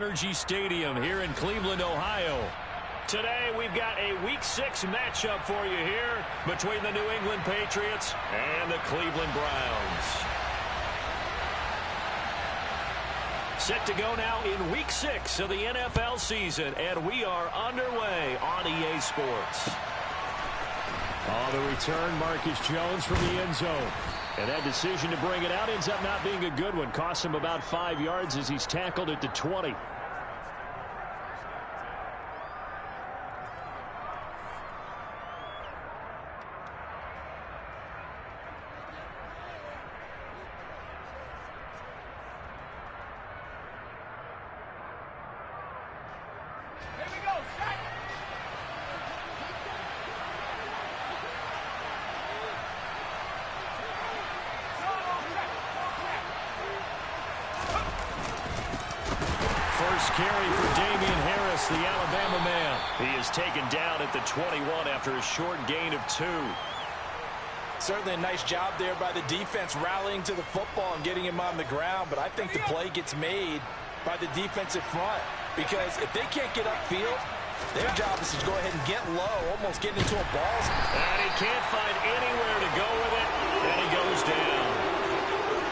Energy Stadium here in Cleveland, Ohio. Today we've got a Week 6 matchup for you here between the New England Patriots and the Cleveland Browns. Set to go now in Week 6 of the NFL season, and we are underway on EA Sports. On the return, Marcus Jones from the end zone. And that decision to bring it out ends up not being a good one. Cost him about 5 yards as he's tackled at the 20. First carry for Damian Harris, the Alabama man. He is taken down at the 21 after a short gain of 2. Certainly a nice job there by the defense rallying to the football and getting him on the ground, but I think the play gets made by the defensive front because if they can't get upfield, their job is to go ahead and get low, almost get into a ball. And he can't find anywhere to go with it, and he goes down.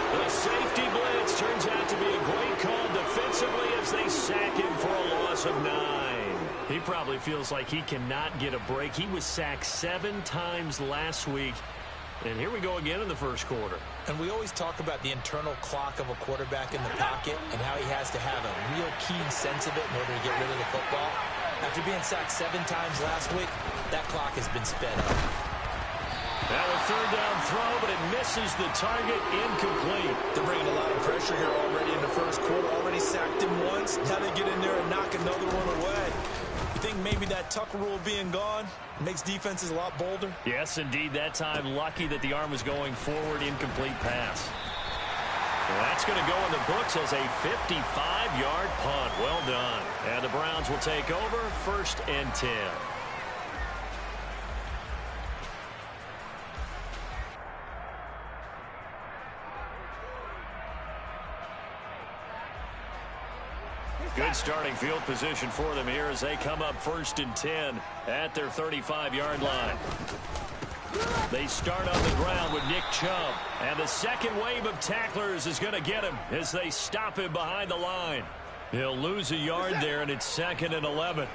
The safety blitz turns out to be a great call defensively as they sack him for a loss of 9. He probably feels like he cannot get a break. He was sacked 7 times last week. And here we go again in the first quarter. And we always talk about the internal clock of a quarterback in the pocket and how he has to have a real keen sense of it in order to get rid of the football. After being sacked 7 times last week, that clock has been sped up. Now a third down throw, but it misses the target, incomplete. They're bringing a lot of pressure here already in the first quarter. Already sacked him once. Now they get in there and knock another one away. You think maybe that Tucker rule being gone makes defenses a lot bolder? Yes, indeed. That time, lucky that the arm was going forward, incomplete pass. Well, that's going to go in the books as a 55-yard punt. Well done. And the Browns will take over, 1st and 10. Good starting field position for them here as they come up 1st and 10 at their 35-yard line. They start on the ground with Nick Chubb. And the second wave of tacklers is going to get him as they stop him behind the line. He'll lose a yard there, and it's 2nd and 11.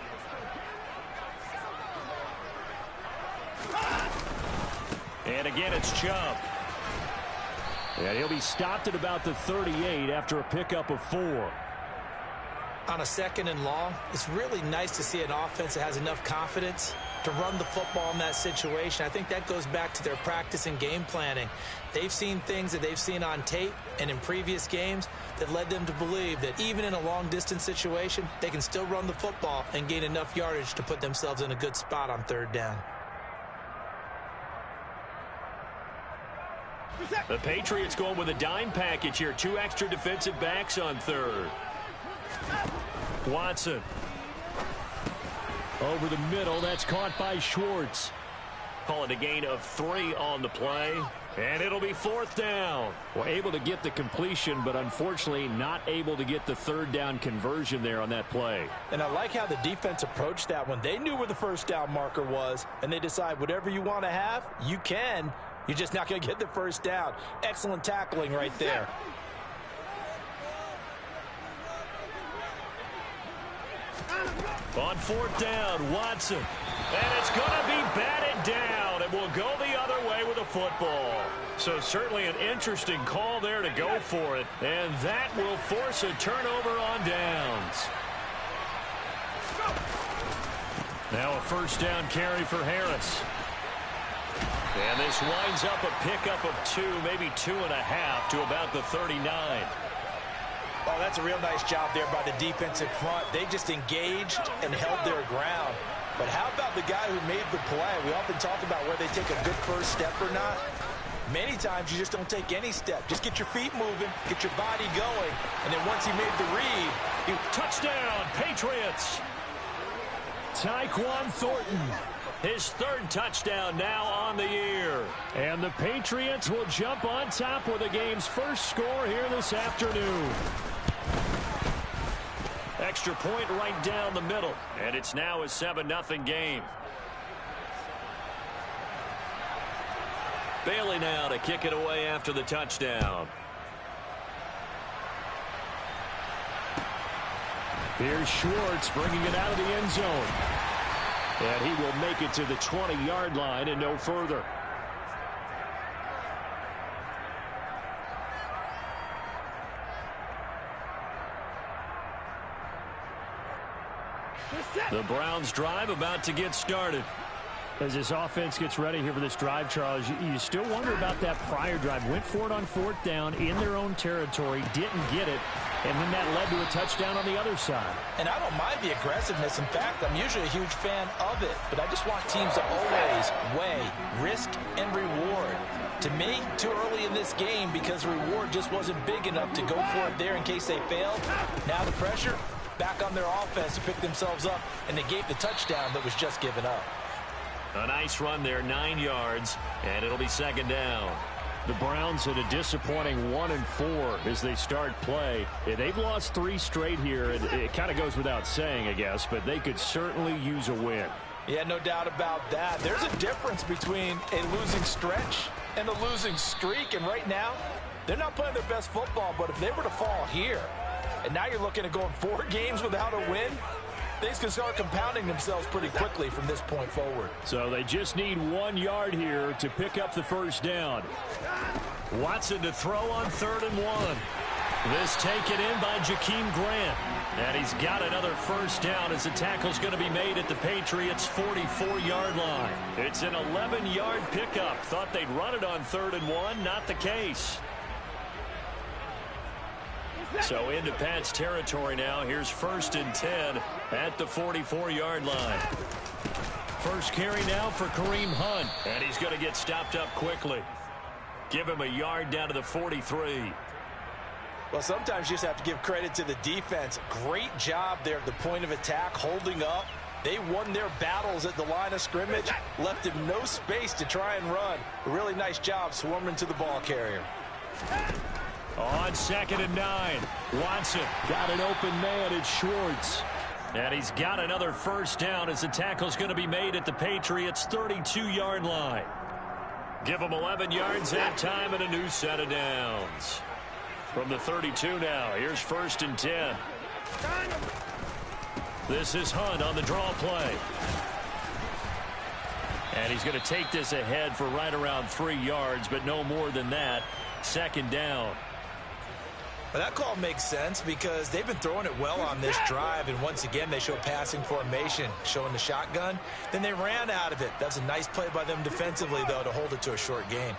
And again, it's Chubb. And he'll be stopped at about the 38 after a pickup of 4. On a 2nd and long, it's really nice to see an offense that has enough confidence to run the football in that situation. I think that goes back to their practice and game planning. They've seen things that they've seen on tape and in previous games that led them to believe that even in a long-distance situation, they can still run the football and gain enough yardage to put themselves in a good spot on 3rd down. The Patriots going with a dime package here. 2 extra defensive backs on 3rd. Watson. Over the middle. That's caught by Schwartz. Call it a gain of 3 on the play. And it'll be 4th down. Well, able to get the completion, but unfortunately not able to get the 3rd down conversion there on that play. And I like how the defense approached that one. They knew where the 1st down marker was, and they decide whatever you want to have, you can. You're just not going to get the 1st down. Excellent tackling right there. On 4th down, Watson. And it's going to be batted down. And will go the other way with the football. So certainly an interesting call there to go for it. And that will force a turnover on downs. Now a 1st down carry for Harris. And this winds up a pickup of 2, maybe 2.5 to about the 39. Oh, that's a real nice job there by the defensive front. They just engaged and held their ground. But how about the guy who made the play? We often talk about whether they take a good first step or not. Many times you just don't take any step. Just get your feet moving, get your body going, and then once he made the read, touchdown, Patriots. Tyquan Thornton, his 3rd touchdown now on the year. And the Patriots will jump on top with the game's first score here this afternoon. extra point right down the middle. And it's now a 7-0 game. Bailey now to kick it away after the touchdown. Here's Schwartz bringing it out of the end zone. And he will make it to the 20-yard line and no further. The Browns drive about to get started. As this offense gets ready here for this drive, Charles, you still wonder about that prior drive. Went for it on 4th down in their own territory, didn't get it, and then that led to a touchdown on the other side. And I don't mind the aggressiveness. In fact, I'm usually a huge fan of it. But I just want teams to always weigh risk and reward. To me, too early in this game because the reward just wasn't big enough to go for it there in case they failed. Now the pressure back on their offense to pick themselves up, and they gave the touchdown that was just given up. A nice run there, 9 yards, and it'll be 2nd down. The Browns at a disappointing 1-4 as they start play. They've lost 3 straight here, and it kind of goes without saying, I guess, but they could certainly use a win. Yeah, no doubt about that. There's a difference between a losing stretch and a losing streak, and right now, they're not playing their best football, but if they were to fall here, and now you're looking at going 4 games without a win, things can start compounding themselves pretty quickly from this point forward. So they just need 1 yard here to pick up the 1st down. Watson to throw on 3rd and 1. This taken in by Jakeem Grant. And he's got another 1st down as the tackle's going to be made at the Patriots' 44-yard line. It's an 11-yard pickup. Thought they'd run it on 3rd and 1. Not the case. So into Pat's territory now. Here's 1st and 10 at the 44-yard line. First carry now for Kareem Hunt. And he's going to get stopped up quickly. Give him a yard down to the 43. Well, sometimes you just have to give credit to the defense. Great job there at the point of attack, holding up. They won their battles at the line of scrimmage, left him no space to try and run. A really nice job swarming to the ball carrier. On 2nd and 9, Watson got an open man. It's Schwartz. And he's got another 1st down as the tackle's going to be made at the Patriots' 32-yard line. Give them 11 yards that time and a new set of downs. From the 32 now, here's 1st and 10. This is Hunt on the draw play. And he's going to take this ahead for right around 3 yards, but no more than that. 2nd down. Well, that call makes sense because they've been throwing it well on this drive, and once again they show passing formation, showing the shotgun. Then they ran out of it. That's a nice play by them defensively, though, to hold it to a short gain.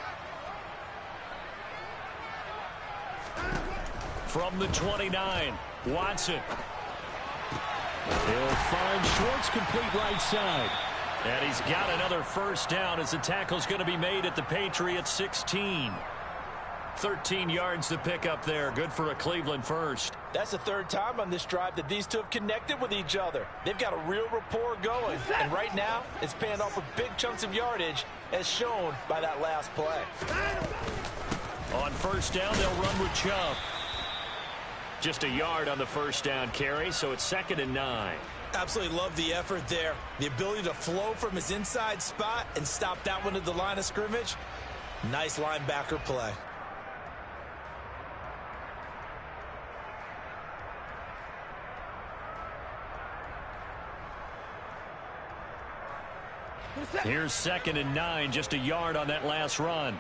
From the 29, Watson. He'll find Schwartz complete right side. And he's got another 1st down as the tackle's going to be made at the Patriots' 16. 13 yards to pick up there. Good for a Cleveland first. That's the 3rd time on this drive that these two have connected with each other. They've got a real rapport going. And right now, it's paying off with big chunks of yardage, as shown by that last play. On 1st down, they'll run with Chubb. Just a yard on the 1st down carry, so it's 2nd and 9. Absolutely love the effort there. The ability to flow from his inside spot and stop that one at the line of scrimmage. Nice linebacker play. Here's 2nd and 9, just a yard on that last run.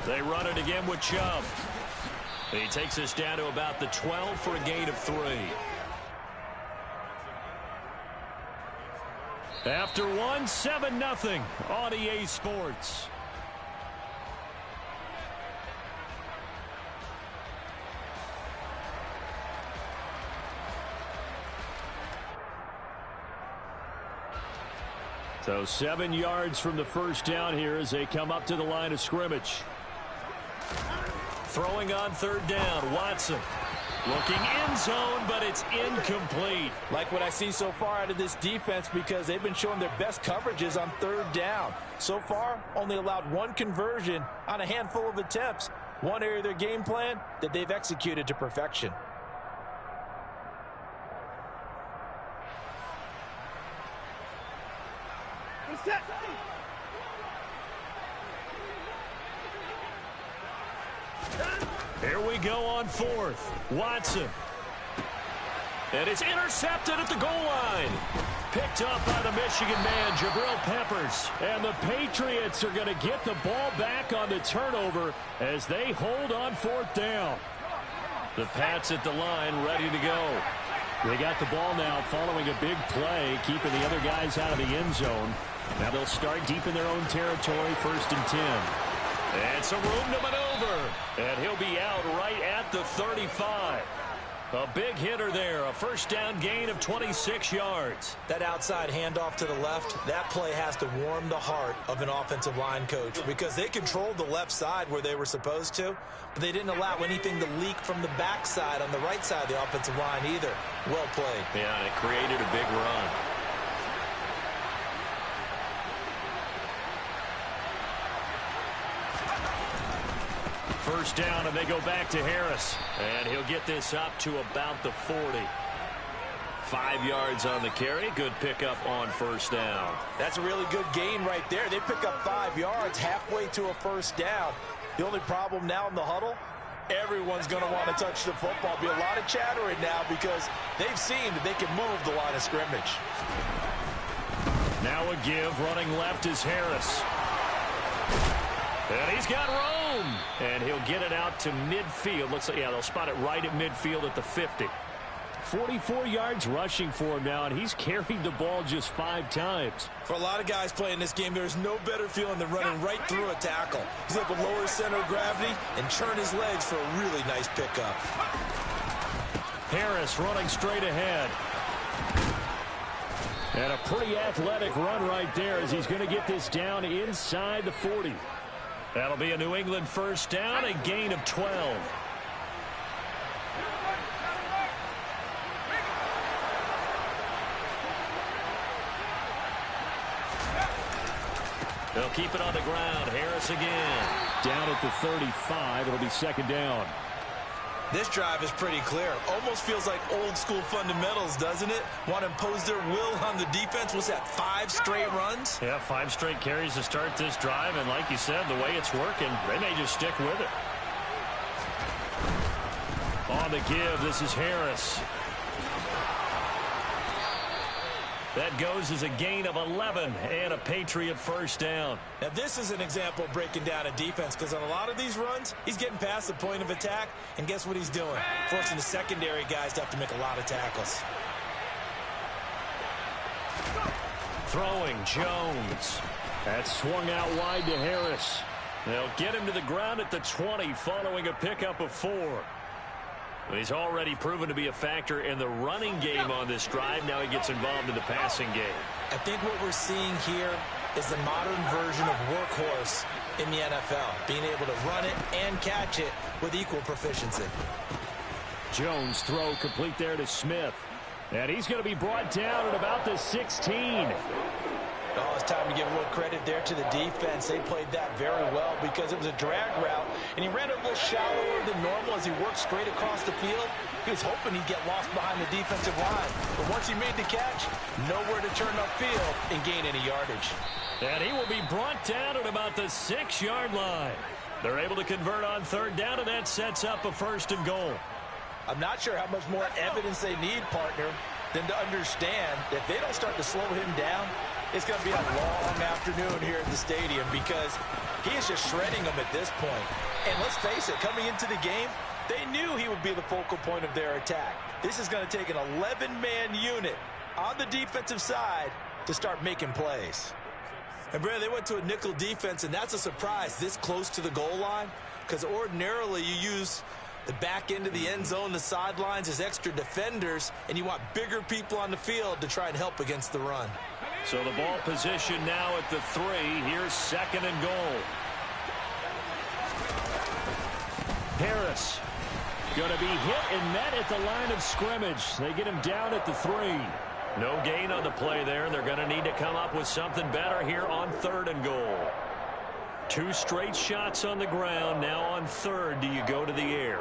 They run it again with Chubb. He takes us down to about the 12 for a gain of 3. After 7-0 on EA Sports. So 7 yards from the 1st down here as they come up to the line of scrimmage. Throwing on 3rd down, Watson. Looking end zone, but it's incomplete. Like what I see so far out of this defense because they've been showing their best coverages on 3rd down. So far, only allowed 1 conversion on a handful of attempts. One area of their game plan that they've executed to perfection. Here we go on fourth. Watson. And it's intercepted at the goal line. Picked up by the Michigan man, Jabril Peppers. And the Patriots are going to get the ball back on the turnover as they hold on fourth down. The Pats at the line, ready to go. They got the ball now following a big play, keeping the other guys out of the end zone. Now they'll start deep in their own territory, 1st and 10. And some room to maneuver. And he'll be out right at the 35. A big hitter there, a first down gain of 26 yards. That outside handoff to the left, that play has to warm the heart of an offensive line coach because they controlled the left side where they were supposed to, but they didn't allow anything to leak from the backside on the right side of the offensive line either. Well played. Yeah, and it created a big run. First down, and they go back to Harris. And he'll get this up to about the 40. 5 yards on the carry. Good pickup on first down. That's a really good gain right there. They pick up 5 yards halfway to a first down. The only problem now in the huddle, everyone's going to want to touch the football. Be a lot of chattering now because they've seen that they can move the line of scrimmage. Now a give. Running left is Harris. And he's got room. And he'll get it out to midfield. Looks like, yeah, they'll spot it right at midfield at the 50. 44 yards rushing for him now, and he's carried the ball just 5 times. For a lot of guys playing this game, there's no better feeling than running right through a tackle. He's able to lower his center of gravity and turn his legs for a really nice pickup. Harris running straight ahead. And a pretty athletic run right there as he's going to get this down inside the 40. That'll be a New England first down, a gain of 12. They'll keep it on the ground. Harris again. Down at the 35. It'll be second down. This drive is pretty clear. Almost feels like old school fundamentals, doesn't it? Want to impose their will on the defense. What's that, 5 straight runs? Yeah, 5 straight carries to start this drive. And like you said, the way it's working, they may just stick with it. On the give, this is Harris. That goes as a gain of 11 and a Patriot first down. Now this is an example of breaking down a defense because on a lot of these runs, he's getting past the point of attack, and guess what he's doing? Forcing the secondary guys to have to make a lot of tackles. Throwing Jones. That swung out wide to Harris. They'll get him to the ground at the 20 following a pickup of 4. He's already proven to be a factor in the running game on this drive. Now he gets involved in the passing game. I think what we're seeing here is the modern version of workhorse in the NFL, being able to run it and catch it with equal proficiency. Jones throw complete there to Smith. And he's going to be brought down at about the 16. Oh, it's time to give a little credit there to the defense. They played that very well because it was a drag route, and he ran it a little shallower than normal as he worked straight across the field. He was hoping he'd get lost behind the defensive line, but once he made the catch, nowhere to turn upfield and gain any yardage. And he will be brought down at about the 6-yard line. They're able to convert on third down, and that sets up a first and goal. I'm not sure how much more evidence they need, partner, than to understand that if they don't start to slow him down, it's going to be a long afternoon here at the stadium because he is just shredding them at this point. And let's face it, coming into the game, they knew he would be the focal point of their attack. This is going to take an 11-man unit on the defensive side to start making plays. And, Brad, they went to a nickel defense, and that's a surprise this close to the goal line because ordinarily you use the back end of the end zone, the sidelines as extra defenders, and you want bigger people on the field to try and help against the run. So the ball position now at the 3. Here's second and goal. Harris going to be hit and met at the line of scrimmage. They get him down at the 3. No gain on the play there. They're going to need to come up with something better here on third and goal. 2 straight shots on the ground. Now on third, do you go to the air?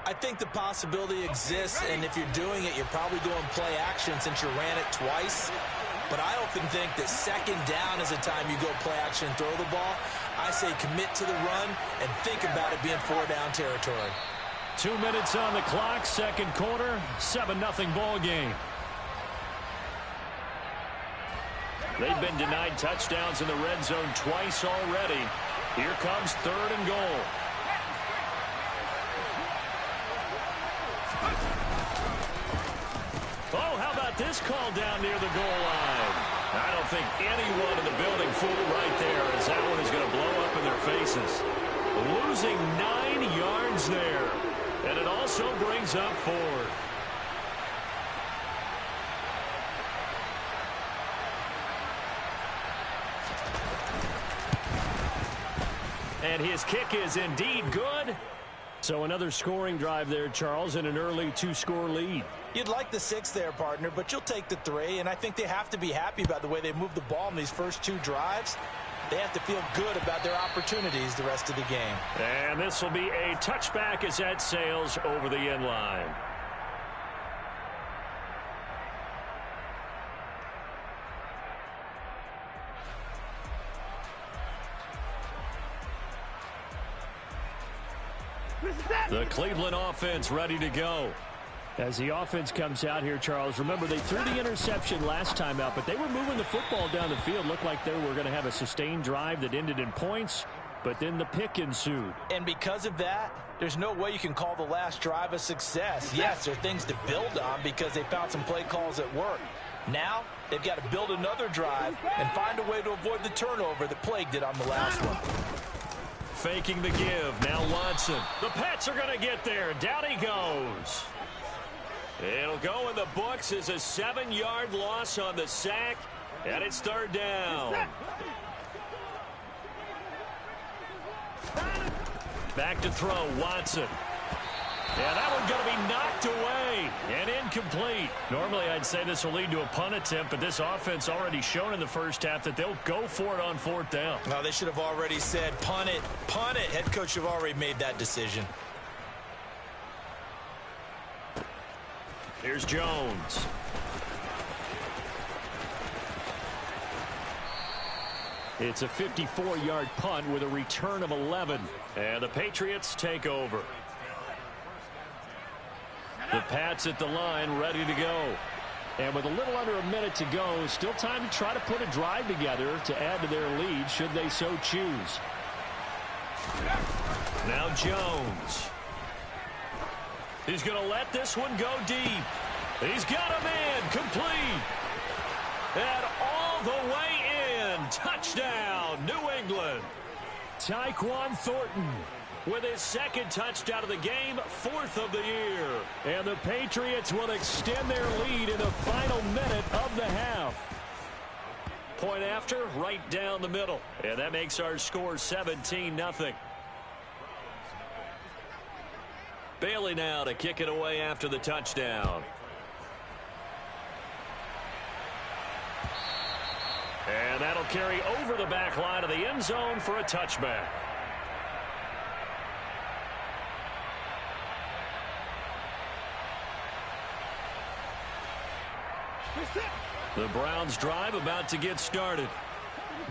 I think the possibility exists, and if you're doing it, you're probably going play action since you ran it twice. But I often think that second down is a time you go play action and throw the ball. I say commit to the run and think about it being 4-down territory. 2 minutes on the clock, second quarter, 7-0 ball game. They've been denied touchdowns in the red zone twice already. Here comes third and goal. Oh, how about this call down near the goal line? I don't think anyone in the building fooled right there, as that one is going to blow up in their faces. Losing 9 yards there. And it also brings up fourth. And his kick is indeed good. So another scoring drive there, Charles, and an early 2-score lead. You'd like the 6 there, partner, but you'll take the 3, and I think they have to be happy about the way they moved the ball in these first 2 drives. They have to feel good about their opportunities the rest of the game. And this will be a touchback as that sails over the end line. The Cleveland offense ready to go. As the offense comes out here, Charles, remember they threw the interception last time out, but they were moving the football down the field. Looked like they were going to have a sustained drive that ended in points, but then the pick ensued. And because of that, there's no way you can call the last drive a success. Yes, there are things to build on because they found some play calls that work. Now, they've got to build another drive and find a way to avoid the turnover that plagued it on the last one. Faking the give. Now Watson. The Pats are going to get there. Down he goes. It'll go in the books as a 7-yard loss on the sack, and it's third down. Back to throw, Watson. Yeah, that one's going to be knocked away and incomplete. Normally, I'd say this will lead to a punt attempt, but this offense already shown in the first half that they'll go for it on fourth down. No, they should have already said, punt it, punt it. Head coach have already made that decision. Here's Jones. It's a 54-yard punt with a return of 11. And the Patriots take over. The Pats at the line, ready to go. And with a little under a minute to go, still time to try to put a drive together to add to their lead, should they so choose. Now Jones. He's going to let this one go deep. He's got a man, complete. And all the way in. Touchdown, New England. Tyquan Thornton with his second touchdown of the game, 4th of the year. And the Patriots will extend their lead in the final minute of the half. Point after, right down the middle. And that makes our score 17-0. Bailey now to kick it away after the touchdown. And that'll carry over the back line of the end zone for a touchback. The Browns drive about to get started.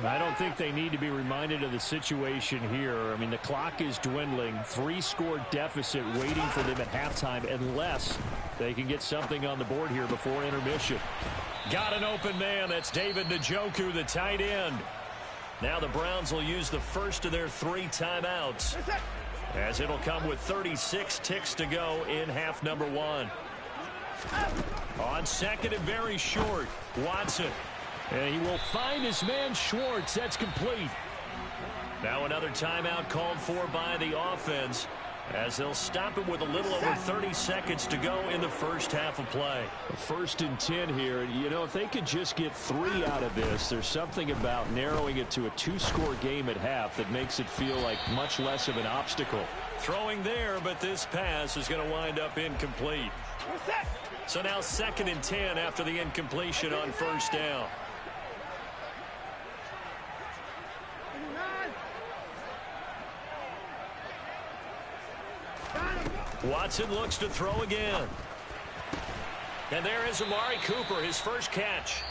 I don't think they need to be reminded of the situation here. I mean, the clock is dwindling. 3-score deficit waiting for them at halftime unless they can get something on the board here before intermission. Got an open man. That's David Njoku, the tight end. Now the Browns will use the first of their 3 timeouts, as it'll come with 36 ticks to go in half number 1. On second and very short, Watson. And he will find his man Schwartz. That's complete. Now another timeout called for by the offense, as they'll stop it with a little over 30 seconds to go in the first half of play. 1st and 10 here. You know, if they could just get 3 out of this, there's something about narrowing it to a 2-score game at half that makes it feel like much less of an obstacle. Throwing there, but this pass is going to wind up incomplete. So now 2nd and 10 after the incompletion on first down. Watson looks to throw again. And there is Amari Cooper, his first catch.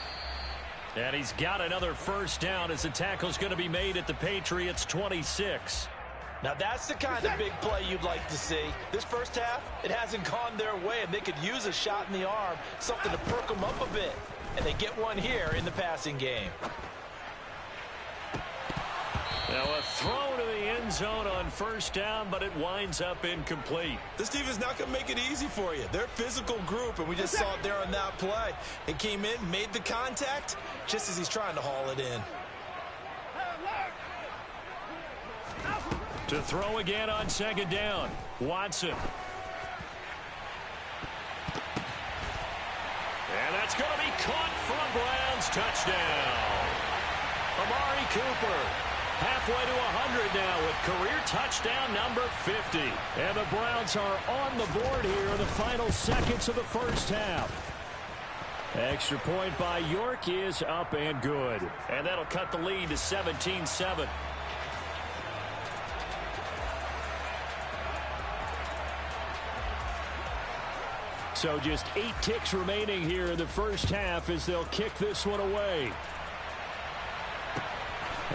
And he's got another first down as the tackle's going to be made at the Patriots 26. Now that's the kind of big play you'd like to see. This first half, it hasn't gone their way, and they could use a shot in the arm, something to perk them up a bit. And they get one here in the passing game. Now a throw to the end zone on first down, but it winds up incomplete. This team is not going to make it easy for you. They're a physical group, and we just saw it there on that play. It came in, made the contact, just as he's trying to haul it in. To throw again on second down, Watson. And that's going to be caught from Browns. Touchdown. Amari Cooper. Halfway to 100 now with career touchdown number 50. And the Browns are on the board here in the final seconds of the first half. Extra point by York is up and good. And that'll cut the lead to 17-7. So just 8 ticks remaining here in the first half as they'll kick this one away.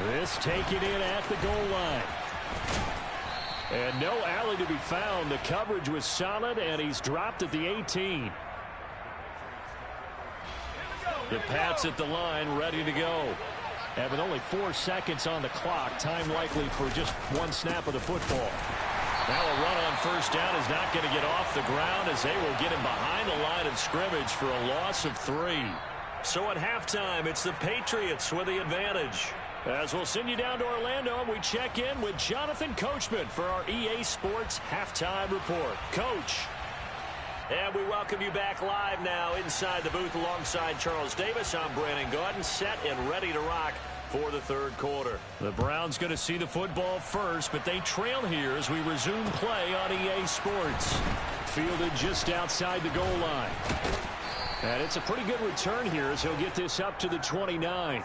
This taken in at the goal line. And no alley to be found. The coverage was solid, and he's dropped at the 18. The Pats at the line, ready to go. Having only 4 seconds on the clock. Time likely for just one snap of the football. Now a run on first down is not going to get off the ground as they will get him behind the line of scrimmage for a loss of 3. So at halftime, it's the Patriots with the advantage. As we'll send you down to Orlando, and we check in with Jonathan Coachman for our EA Sports Halftime Report. Coach. And we welcome you back live now inside the booth alongside Charles Davis. I'm Brandon Gaudin, set and ready to rock for the third quarter. The Browns going to see the football first, but they trail here as we resume play on EA Sports. Fielded just outside the goal line. And it's a pretty good return here as he'll get this up to the 29.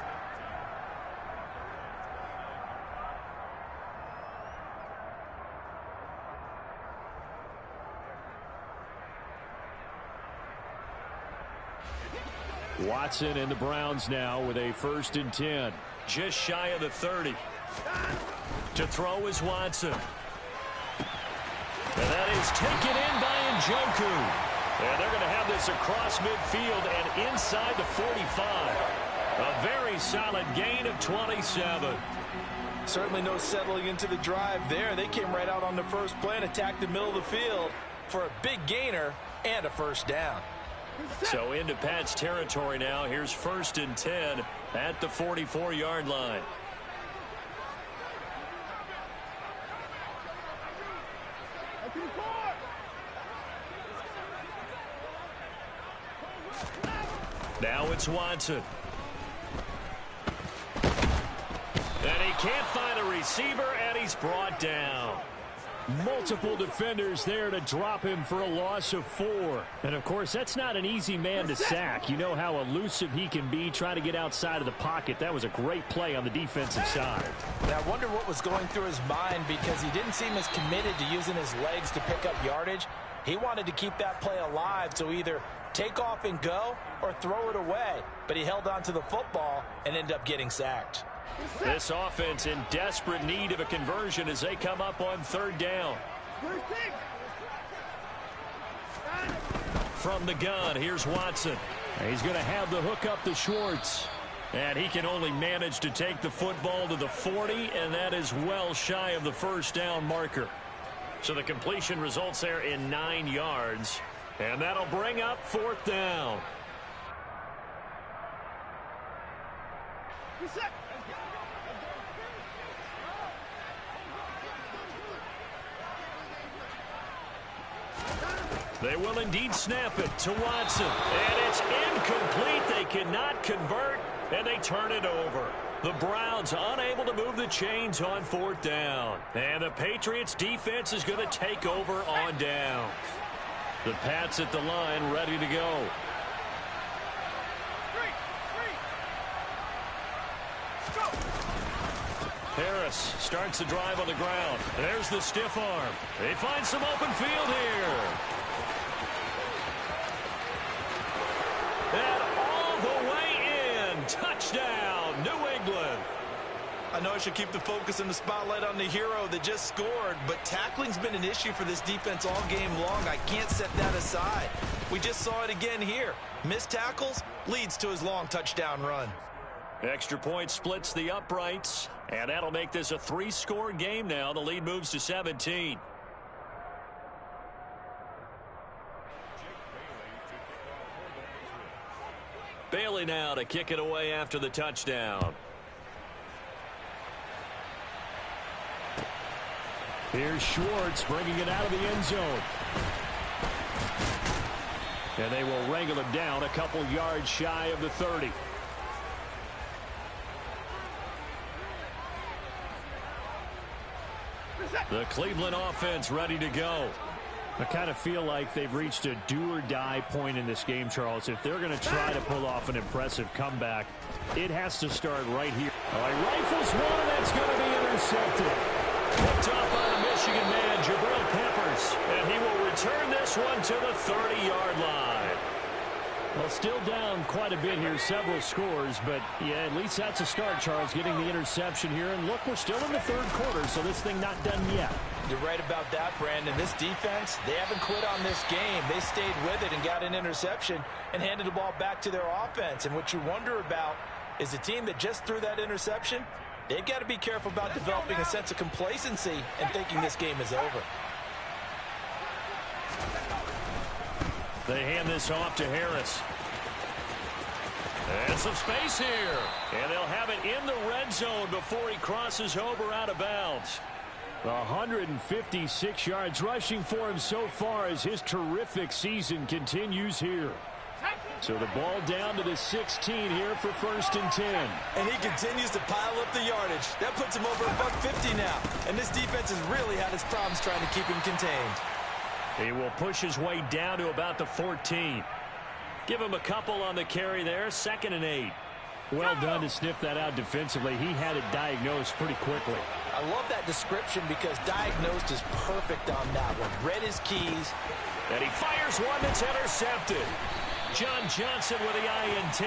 Watson and the Browns now with a 1st and 10. Just shy of the 30. To throw is Watson. And that is taken in by Njoku. And they're going to have this across midfield and inside the 45. A very solid gain of 27. Certainly no settling into the drive there. They came right out on the first play and attacked the middle of the field for a big gainer and a first down. So into Pat's territory now. Here's 1st and 10 at the 44-yard line. Now it's Watson. And he can't find a receiver, and he's brought down. Multiple defenders there to drop him for a loss of 4. And, of course, that's not an easy man to sack. You know how elusive he can be trying to get outside of the pocket. That was a great play on the defensive side. Now, I wonder what was going through his mind because he didn't seem as committed to using his legs to pick up yardage. He wanted to keep that play alive, so either take off and go or throw it away. But he held on to the football and ended up getting sacked. This offense in desperate need of a conversion as they come up on 3rd down. From the gun, here's Watson. He's going to have the hook up to Schwartz. And he can only manage to take the football to the 40, and that is well shy of the first down marker. So the completion results there in 9 yards. And that'll bring up 4th down. They will indeed snap it to Watson. And it's incomplete. They cannot convert, and they turn it over. The Browns unable to move the chains on 4th down. And the Patriots defense is going to take over on down. The Pats at the line ready to go. Harris starts the drive on the ground. There's the stiff arm. They find some open field here. And all the way in. Touchdown, New England. I know I should keep the focus and the spotlight on the hero that just scored, but tackling's been an issue for this defense all game long. I can't set that aside. We just saw it again here. Missed tackles leads to his long touchdown run. Extra point splits the uprights, and that'll make this a 3-score game now. The lead moves to 17. Bailey now to kick it away after the touchdown. Here's Schwartz bringing it out of the end zone. And they will wrangle him down a couple yards shy of the 30. The Cleveland offense ready to go. I kind of feel like they've reached a do-or-die point in this game, Charles. If they're going to try to pull off an impressive comeback, it has to start right here. All right, rifles one, and that's going to be intercepted. Picked up by the Michigan man, Jabril Peppers. And he will return this one to the 30-yard line. Well, still down quite a bit here, several scores, but yeah, at least that's a start, Charles, getting the interception here. And look, we're still in the third quarter, so this thing not done yet. You're right about that, Brandon. This defense, they haven't quit on this game. They stayed with it and got an interception and handed the ball back to their offense. And what you wonder about is the team that just threw that interception, they've got to be careful about developing a sense of complacency and thinking this game is over. They hand this off to Harris. And some space here. And they'll have it in the red zone before he crosses over out of bounds. 156 yards rushing for him so far as his terrific season continues here. So the ball down to the 16 here for 1st and 10. And he continues to pile up the yardage. That puts him over $150 now. And this defense has really had its problems trying to keep him contained. He will push his way down to about the 14. Give him a couple on the carry there. 2nd and 8. Well done to sniff that out defensively. He had it diagnosed pretty quickly. I love that description because diagnosed is perfect on that one. Read his keys. And he fires one that's intercepted. John Johnson with the INT.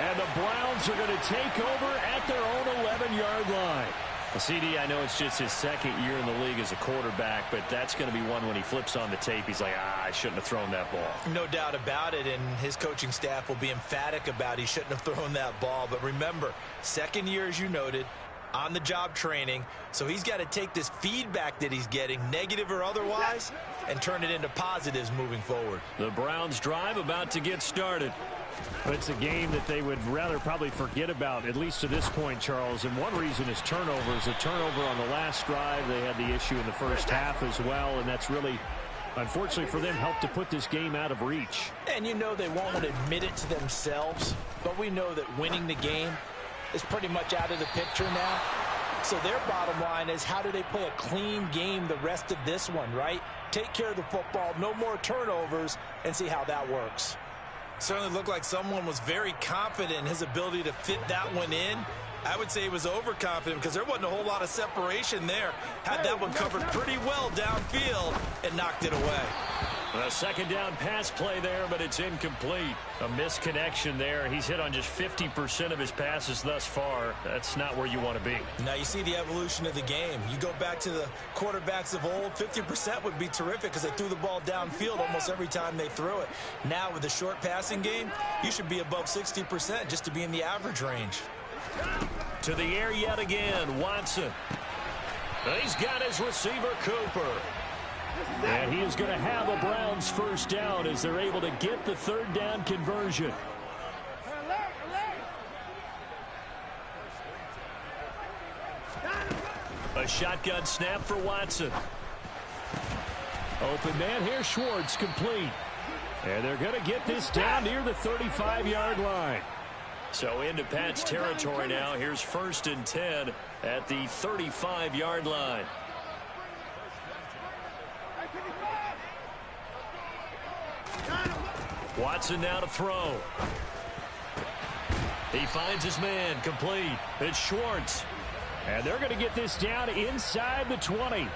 And the Browns are going to take over at their own 11-yard line. Well, CD, I know it's just his 2nd year in the league as a quarterback, but that's going to be one when he flips on the tape. He's like, I shouldn't have thrown that ball. No doubt about it, and his coaching staff will be emphatic about he shouldn't have thrown that ball. But remember, 2nd year, as you noted, on-the-job training, so he's got to take this feedback that he's getting, negative or otherwise, and turn it into positives moving forward. The Browns drive about to get started. But it's a game that they would rather probably forget about, at least to this point, Charles. And one reason is turnovers. A turnover on the last drive. They had the issue in the first half as well, and that's really, unfortunately for them, helped to put this game out of reach. And you know they won't admit it to themselves, but we know that winning the game is pretty much out of the picture now. So their bottom line is, how do they play a clean game the rest of this one, right? Take care of the football, no more turnovers, and see how that works. Certainly looked like someone was very confident in his ability to fit that one in. I would say he was overconfident because there wasn't a whole lot of separation there. Had that one covered pretty well downfield and knocked it away. A 2nd down pass play there, but it's incomplete. A misconnection there. He's hit on just 50% of his passes thus far. That's not where you want to be. Now you see the evolution of the game. You go back to the quarterbacks of old, 50% would be terrific because they threw the ball downfield almost every time they threw it. Now with the short passing game, you should be above 60% just to be in the average range. To the air yet again, Watson. He's got his receiver, Cooper. And he is going to have a Browns 1st down as they're able to get the 3rd down conversion. A shotgun snap for Watson. Open man here, Schwartz, complete. And they're going to get this down near the 35-yard line. So into Pat's territory now. Here's 1st and 10 at the 35-yard line. Watson now to throw. He finds his man, complete. It's Schwartz. And they're going to get this down inside the 20.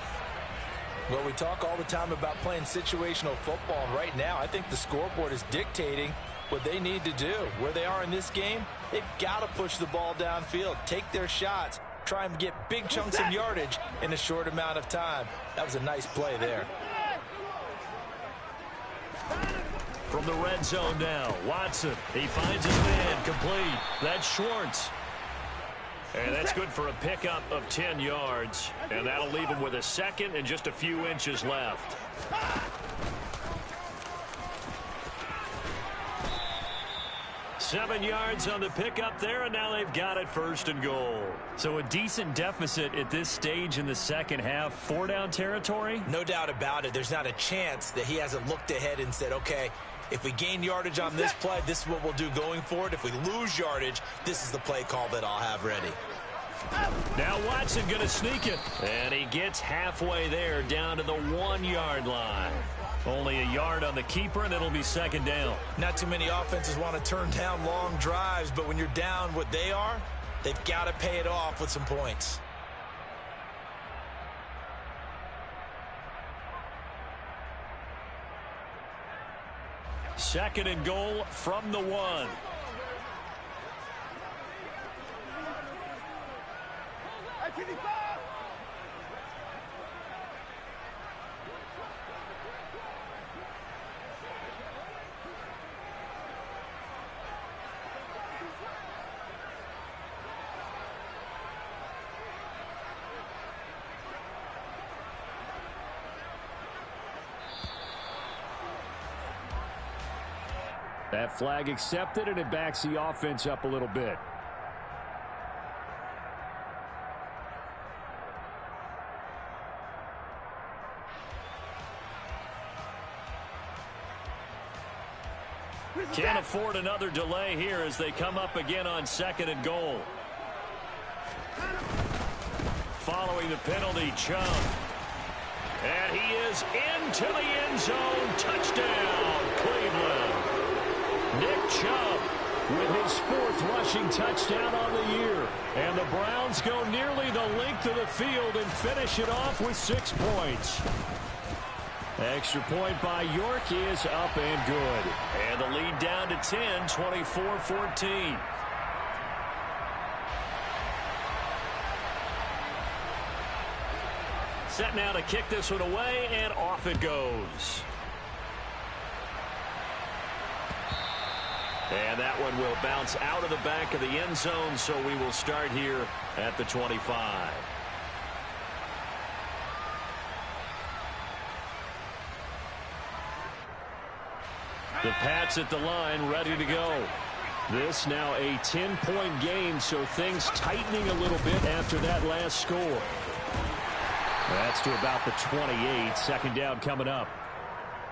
Well, we talk all the time about playing situational football. And right now, I think the scoreboard is dictating what they need to do. Where they are in this game, they've got to push the ball downfield, take their shots, try and get big chunks of yardage in a short amount of time. That was a nice play there. From the red zone now, Watson. He finds his man, complete. That's Schwartz. And that's good for a pickup of 10 yards. And that'll leave him with a second and just a few inches left. Seven yards on the pickup there, and now they've got it 1st and goal. So a decent deficit at this stage in the second half. 4-down territory? No doubt about it. There's not a chance that he hasn't looked ahead and said, okay, if we gain yardage on this play, this is what we'll do going forward. If we lose yardage, this is the play call that I'll have ready. Now Watson going to sneak it. And he gets halfway there down to the 1-yard line. Only a yard on the keeper, and it'll be 2nd down. Not too many offenses want to turn down long drives, but when you're down what they are, they've got to pay it off with some points. Second and goal from the 1. That flag accepted, and it backs the offense up a little bit. Can't afford another delay here as they come up again on 2nd and goal. Following the penalty, Chubb. And he is into the end zone. Touchdown, Cleveland. Nick Chubb with his 4th rushing touchdown on the year. And the Browns go nearly the length of the field and finish it off with 6 points. Extra point by York is up and good. And the lead down to 10, 24-14. Set now to kick this one away, and off it goes. And that one will bounce out of the back of the end zone, so we will start here at the 25. The Pats at the line, ready to go. This now a 10-point game, so things tightening a little bit after that last score. That's to about the 28. 2nd down coming up.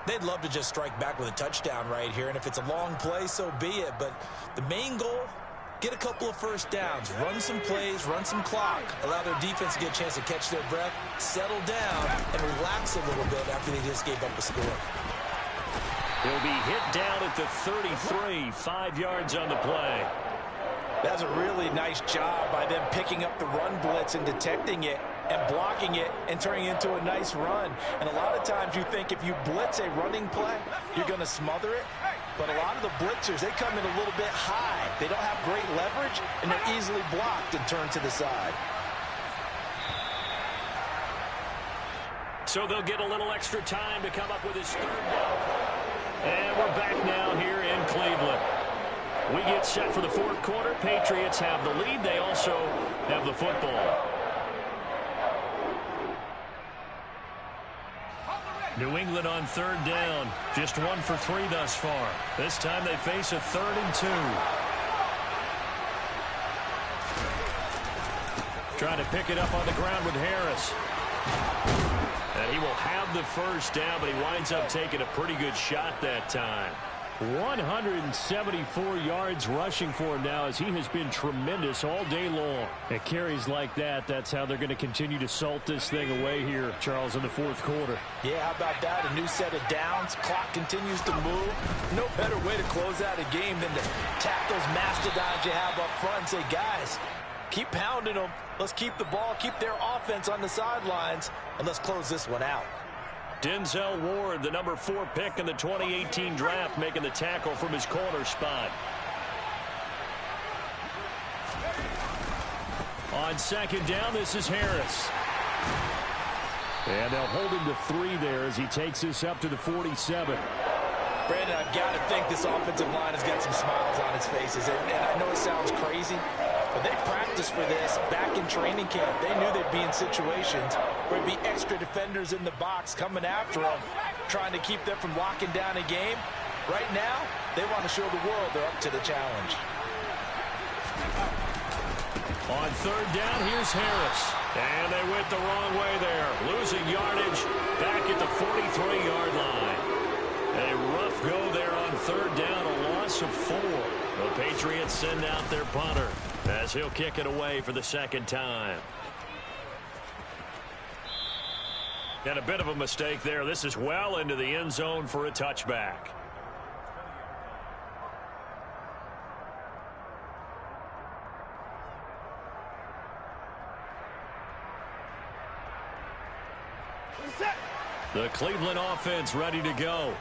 They'd love to just strike back with a touchdown right here, and if it's a long play, so be it. But the main goal, get a couple of 1st downs, run some plays, run some clock, allow their defense to get a chance to catch their breath, settle down, and relax a little bit after they just gave up a score. He'll be hit down at the 33, 5 yards on the play. That's a really nice job by them picking up the run blitz and detecting it and blocking it and turning it into a nice run. And a lot of times you think if you blitz a running play, you're going to smother it. But a lot of the blitzers, they come in a little bit high. They don't have great leverage, and they're easily blocked and turned to the side. So they'll get a little extra time to come up with his 3rd down. And we're back now here in Cleveland. We get set for the 4th quarter. Patriots have the lead. They also have the football. New England on 3rd down. Just 1 for 3 thus far. This time they face a 3rd and 2. Trying to pick it up on the ground with Harris. And he will have the 1st down, but he winds up taking a pretty good shot that time. 174 yards rushing for him now, as he has been tremendous all day long. At carries like that, that's how they're going to continue to salt this thing away here, Charles, in the 4th quarter. Yeah, how about that? A new set of downs. Clock continues to move. No better way to close out a game than to tap those mastodons you have up front and say, guys, Keep pounding them. Let's keep the ball, keep their offense on the sidelines, and let's close this one out. Denzel Ward, the number 4 pick in the 2018 draft, making the tackle from his corner spot. On second down, this is Harris. And they'll hold him to 3 there as he takes this up to the 47. Brandon, I've got to think this offensive line has got some smiles on its faces. And I know it sounds crazy, but they practiced for this back in training camp. They knew they'd be in situations where there'd be extra defenders in the box coming after them, trying to keep them from locking down a game. Right now, they want to show the world they're up to the challenge. On third down, here's Harris. And they went the wrong way there. Losing yardage back at the 43-yard line. A rough go there on third down, a loss of 4. The Patriots send out their punter as he'll kick it away for the second time. And a bit of a mistake there. This is well into the end zone for a touchback. The Cleveland offense ready to go.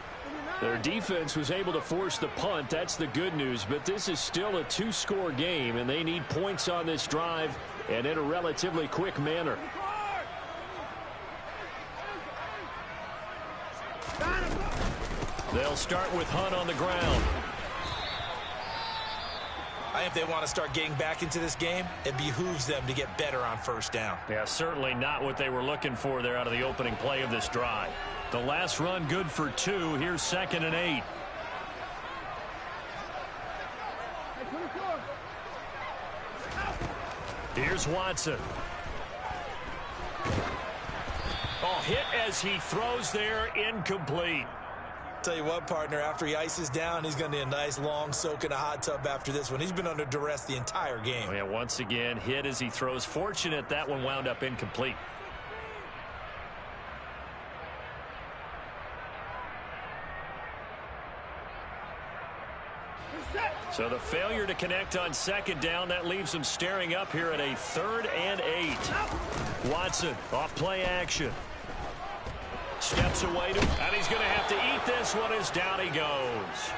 Their defense was able to force the punt. That's the good news. But this is still a 2-score game, and they need points on this drive and in a relatively quick manner. They'll start with Hunt on the ground. I think if they want to start getting back into this game, it behooves them to get better on first down. Yeah, certainly not what they were looking for there out of the opening play of this drive. The last run good for 2. Here's 2nd and 8. Here's Watson. Oh, hit as he throws there, incomplete. Tell you what, partner, after he ices down, he's going to need a nice long soak in a hot tub after this one. He's been under duress the entire game. Oh, yeah, once again, hit as he throws. Fortunate that one wound up incomplete. So the failure to connect on second down, that leaves them staring up here at a 3rd and 8. Watson off play action. Steps away to, and he's going to have to eat this one as down he goes.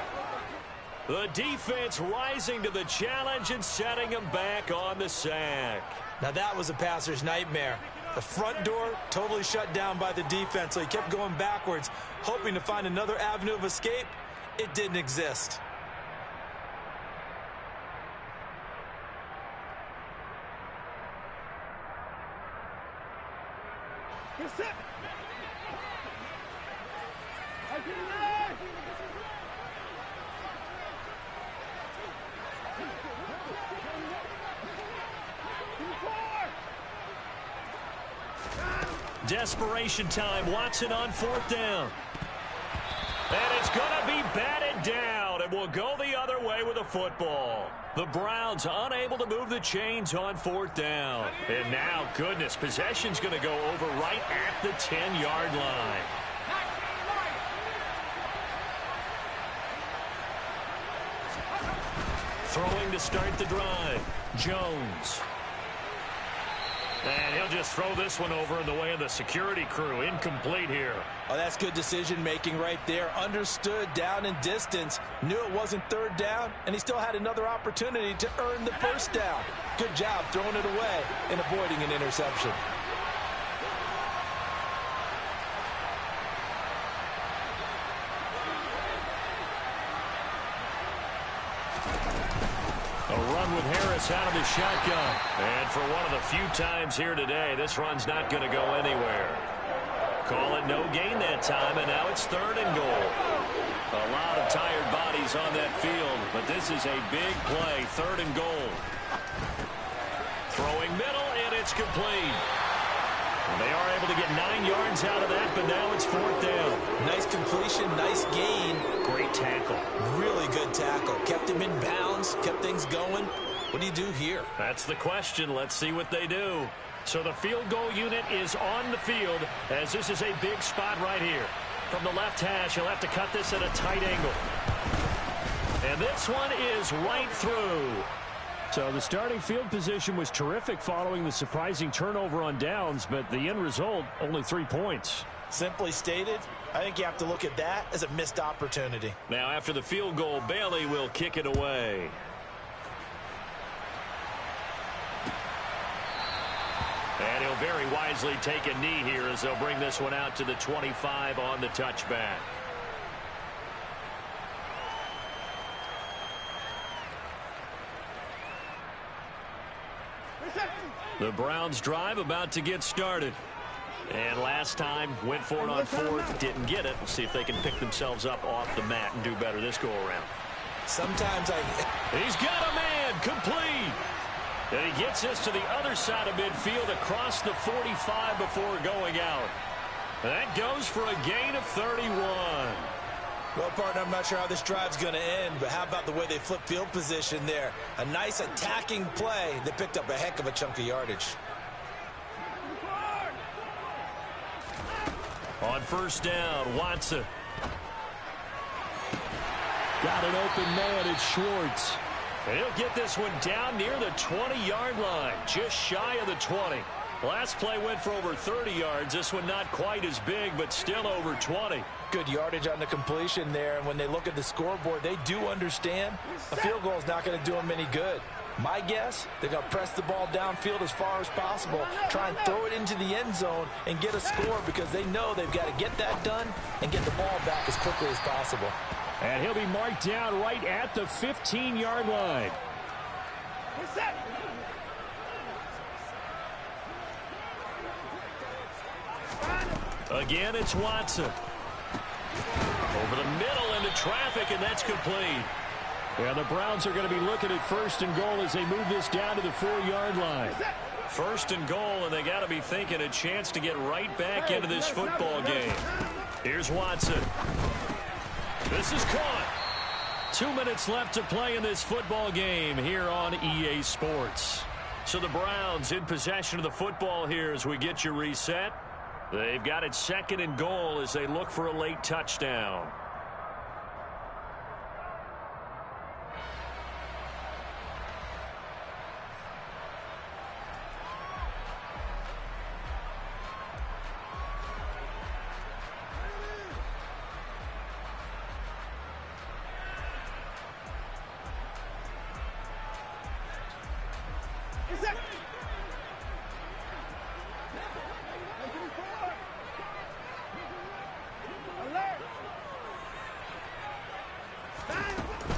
The defense rising to the challenge and setting him back on the sack. Now that was a passer's nightmare. The front door totally shut down by the defense, so he kept going backwards, hoping to find another avenue of escape. It didn't exist. Desperation time. Watson on 4th down. And it's going to be batted down and will go the other way with a football. The Browns unable to move the chains on 4th down. And now, goodness, possession's going to go over right at the 10-yard line. Throwing to start the drive. Jones. And he'll just throw this one over in the way of the security crew. Incomplete here. Oh, that's good decision-making right there. Understood down and distance. Knew it wasn't 3rd down, and he still had another opportunity to earn the 1st down. Good job throwing it away and avoiding an interception. A run with Harris out of his shotgun. And for one of the few times here today, this run's not going to go anywhere. Call it no gain that time, and now it's 3rd and goal. A lot of tired bodies on that field, but this is a big play, 3rd and goal. Throwing middle, and it's complete. They are able to get 9 yards out of that, but now it's 4th down. Nice completion, nice gain. Great tackle. Really good tackle. Kept him in bounds, kept things going. What do you do here? That's the question. Let's see what they do. So the field goal unit is on the field as this is a big spot right here. From the left hash, he'll have to cut this at a tight angle. And this one is right through. So the starting field position was terrific following the surprising turnover on downs, but the end result, only 3 points. Simply stated, I think you have to look at that as a missed opportunity. Now after the field goal, Bailey will kick it away. And he'll very wisely take a knee here as they'll bring this one out to the 25 on the touchback. The Browns drive about to get started. And last time, went for it on fourth, didn't get it. We'll see if they can pick themselves up off the mat and do better this go-around. Sometimes He's got a man, complete. And he gets this to the other side of midfield across the 45 before going out. That goes for a gain of 31. Well, partner, I'm not sure how this drive's going to end, but how about the way they flip field position there? A nice attacking play that picked up a heck of a chunk of yardage. On first down, Watson. Got an open man, it's Schwartz. And he'll get this one down near the 20-yard line, just shy of the 20. Last play went for over 30 yards. This one not quite as big, but still over 20. Good yardage on the completion there, and when they look at the scoreboard, they do understand a field goal is not going to do them any good. My guess, they're going to press the ball downfield as far as possible, try and throw it into the end zone and get a score because they know they've got to get that done and get the ball back as quickly as possible. And he'll be marked down right at the 15-yard line. Again, it's Watson. Over the middle into traffic, and that's complete. Yeah, the Browns are going to be looking at first and goal as they move this down to the 4-yard line. First and goal, and they got to be thinking a chance to get right back into this football game. Here's Watson. This is caught. 2 minutes left to play in this football game here on EA Sports. So the Browns in possession of the football here as we get you reset. They've got it second and goal as they look for a late touchdown.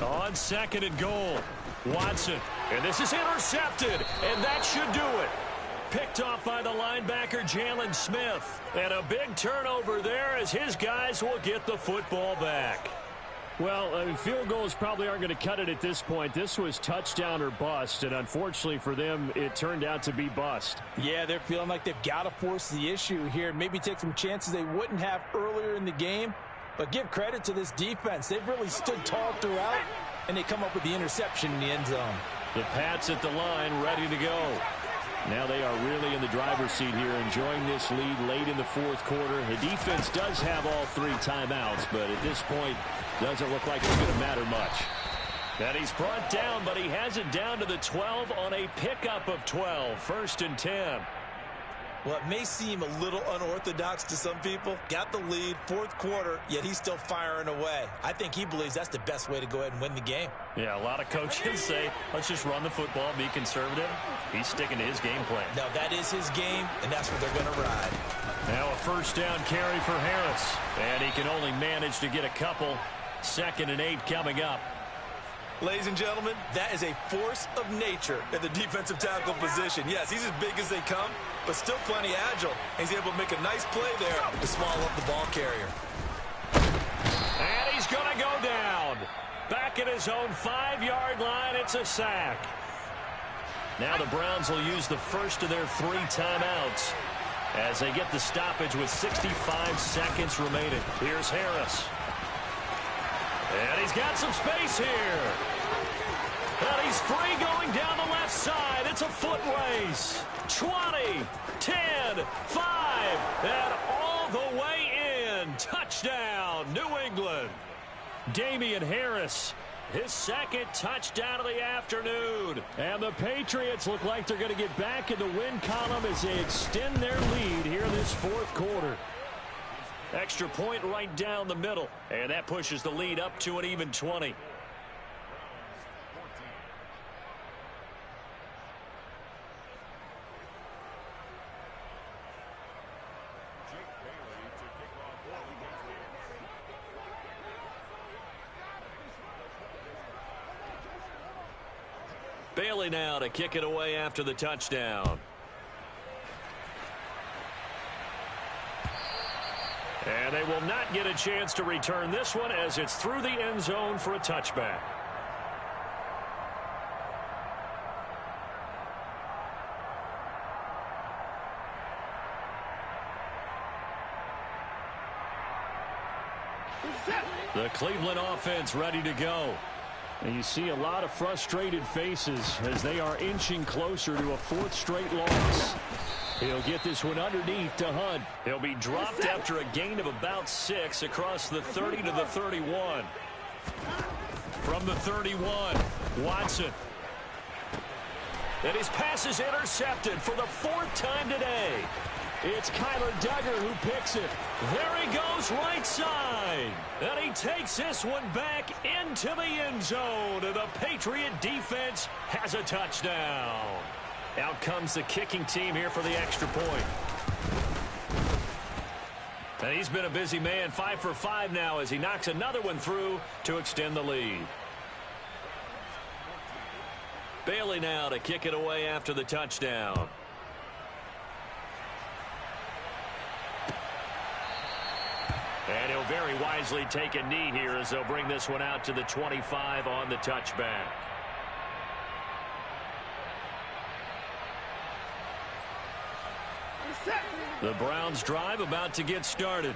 On second and goal, Watson. And this is intercepted, and that should do it. Picked off by the linebacker, Jalen Smith. And a big turnover there as his guys will get the football back. Well, field goals probably aren't going to cut it at this point. This was touchdown or bust, and unfortunately for them, it turned out to be bust. Yeah, they're feeling like they've got to force the issue here. Maybe take some chances they wouldn't have earlier in the game. But give credit to this defense. They've really stood tall throughout, and they come up with the interception in the end zone. The Pats at the line, ready to go. Now they are really in the driver's seat here, enjoying this lead late in the fourth quarter. The defense does have all 3 timeouts, but at this point, doesn't look like it's going to matter much. And he's brought down, but he has it down to the 12 on a pickup of 12. First and 10. Well, it may seem a little unorthodox to some people. Got the lead, fourth quarter, yet he's still firing away. I think he believes that's the best way to go ahead and win the game. Yeah, a lot of coaches say, let's just run the football, be conservative. He's sticking to his game plan. No, that is his game, and that's what they're going to ride. Now a first down carry for Harris. And he can only manage to get a couple. Second and 8 coming up. Ladies and gentlemen, that is a force of nature in the defensive tackle position. Yes, he's as big as they come, but still plenty agile. He's able to make a nice play there to swallow up the ball carrier. And he's going to go down. Back at his own 5-yard line, it's a sack. Now the Browns will use the first of their 3 timeouts as they get the stoppage with 65 seconds remaining. Here's Harris. And he's got some space here. And he's free going down the left side. It's a foot race. 20, 10, 5, and all the way in. Touchdown, New England. Damian Harris his second touchdown of the afternoon. And the Patriots look like they're going to get back in the win column as they extend their lead here this fourth quarter. Extra point right down the middle, and that pushes the lead up to an even 20. Bailey now to kick it away after the touchdown. And they will not get a chance to return this one as it's through the end zone for a touchback. The Cleveland offense ready to go. And you see a lot of frustrated faces as they are inching closer to a fourth straight loss. He'll get this one underneath to Hunt. He'll be dropped after a gain of about 6 across the 30 to the 31. From the 31, Watson. And his pass is intercepted for the 4th time today. It's Kyler Duggar who picks it. There he goes right side. And he takes this one back into the end zone. And the Patriot defense has a touchdown. Out comes the kicking team here for the extra point. And he's been a busy man, 5 for 5 now as he knocks another one through to extend the lead. Bailey now to kick it away after the touchdown. And he'll very wisely take a knee here as they'll bring this one out to the 25 on the touchback. The Browns drive about to get started.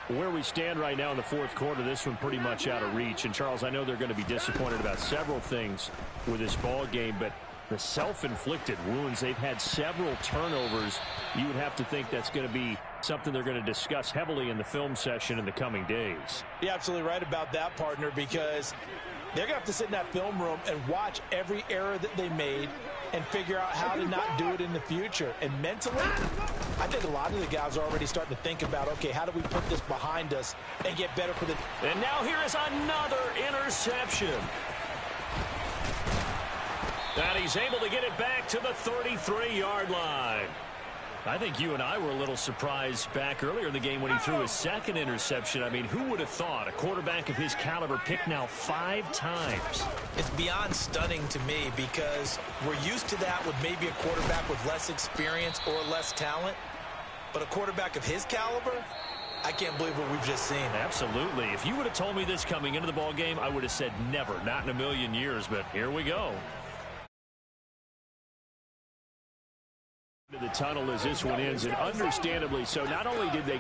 Where we stand right now in the fourth quarter, this one pretty much out of reach. And, Charles, I know they're going to be disappointed about several things with this ball game, but the self-inflicted wounds, they've had several turnovers. You would have to think that's going to be something they're going to discuss heavily in the film session in the coming days. You're absolutely right about that, partner, because they're going to have to sit in that film room and watch every error that they made and figure out how to not do it in the future. And mentally, I think a lot of the guys are already starting to think about, okay, how do we put this behind us and get better for the... And now here is another interception. And he's able to get it back to the 33-yard line. I think you and I were a little surprised back earlier in the game when he threw his second interception. I mean, who would have thought a quarterback of his caliber picked now 5 times? It's beyond stunning to me because we're used to that with maybe a quarterback with less experience or less talent. But a quarterback of his caliber, I can't believe what we've just seen. Absolutely. If you would have told me this coming into the ball game, I would have said never, not in a million years. But here we go. The tunnel as this one ends, and understandably so. Not only did they